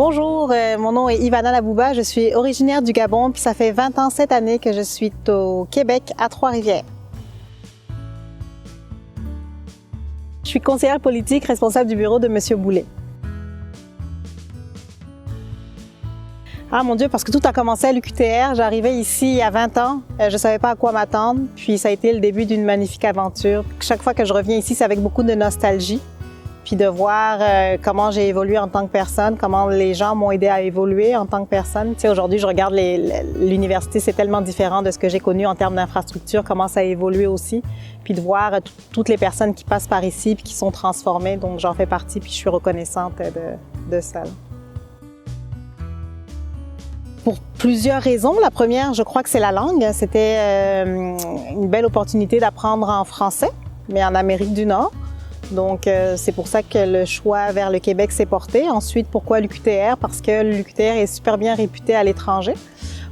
Bonjour, mon nom est Ivana Labouba, je suis originaire du Gabon, puis ça fait 20 ans cette année que je suis au Québec, à Trois-Rivières. Je suis conseillère politique responsable du bureau de M. Boulet. Ah mon Dieu, parce que tout a commencé à l'UQTR. J'arrivais ici à 20 ans, je ne savais pas à quoi m'attendre, puis ça a été le début d'une magnifique aventure. Chaque fois que je reviens ici, c'est avec beaucoup de nostalgie, puis de voir comment j'ai évolué en tant que personne, comment les gens m'ont aidé à évoluer en tant que personne. Tu sais, aujourd'hui, je regarde l'université, c'est tellement différent de ce que j'ai connu en termes d'infrastructure, comment ça a évolué aussi, puis de voir toutes les personnes qui passent par ici puis qui sont transformées. Donc, j'en fais partie, puis je suis reconnaissante de ça. Pour plusieurs raisons. La première, je crois que c'est la langue. C'était une belle opportunité d'apprendre en français, mais en Amérique du Nord. Donc, c'est pour ça que le choix vers le Québec s'est porté. Ensuite, pourquoi l'UQTR? Parce que l'UQTR est super bien réputé à l'étranger.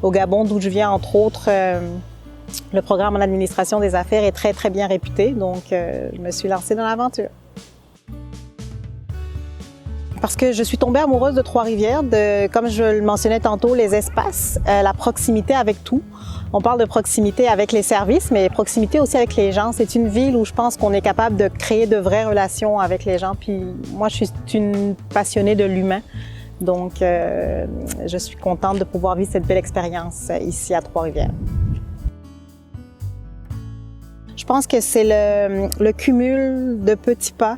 Au Gabon, d'où je viens, entre autres, le programme en administration des affaires est très, très bien réputé. Donc, je me suis lancée dans l'aventure. Parce que je suis tombée amoureuse de Trois-Rivières, comme je le mentionnais tantôt, les espaces, la proximité avec tout. On parle de proximité avec les services, mais proximité aussi avec les gens. C'est une ville où je pense qu'on est capable de créer de vraies relations avec les gens. Puis moi, je suis une passionnée de l'humain. Donc, je suis contente de pouvoir vivre cette belle expérience ici à Trois-Rivières. Je pense que c'est le cumul de petits pas,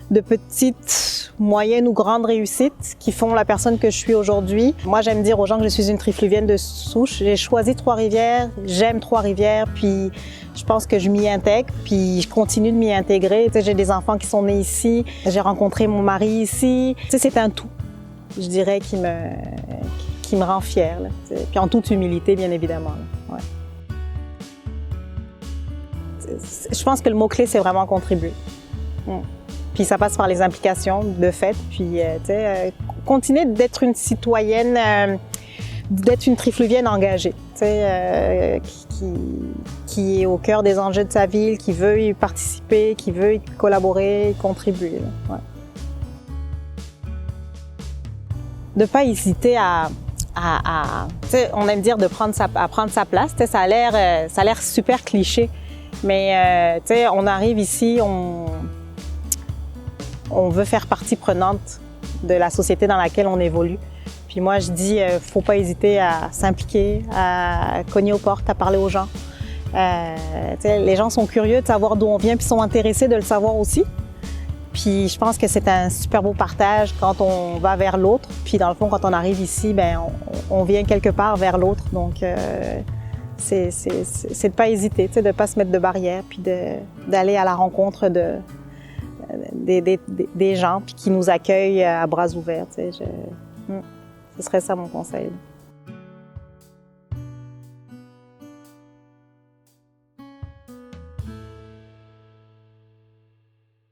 de petites, moyennes ou grandes réussites qui font la personne que je suis aujourd'hui. Moi, j'aime dire aux gens que je suis une trifluvienne de souche. J'ai choisi Trois-Rivières, j'aime Trois-Rivières, puis je pense que je m'y intègre, puis je continue de m'y intégrer. Tu sais, j'ai des enfants qui sont nés ici, j'ai rencontré mon mari ici. Tu sais, c'est un tout, je dirais, qui me rend fière, là, tu sais. Puis en toute humilité, bien évidemment. Là. Ouais. Je pense que le mot-clé, c'est vraiment contribuer. Puis ça passe par les implications, de fait. Puis, tu sais, continuer d'être une citoyenne, d'être une trifluvienne engagée, tu sais, qui est au cœur des enjeux de sa ville, qui veut y participer, qui veut y collaborer, y contribuer. Là. Ouais. De ne pas hésiter tu sais, on aime dire de prendre à prendre sa place. Tu sais, ça a l'air super cliché, mais tu sais, on arrive ici, on veut faire partie prenante de la société dans laquelle on évolue. Puis moi, je dis, faut pas hésiter à s'impliquer, à cogner aux portes, à parler aux gens. Les gens sont curieux de savoir d'où on vient, puis sont intéressés de le savoir aussi. Puis je pense que c'est un super beau partage quand on va vers l'autre. Puis dans le fond, quand on arrive ici, ben on vient quelque part vers l'autre. Donc c'est de pas hésiter, de ne pas se mettre de barrières, puis d'aller à la rencontre des gens puis qui nous accueillent à bras ouverts. Ce serait ça mon conseil.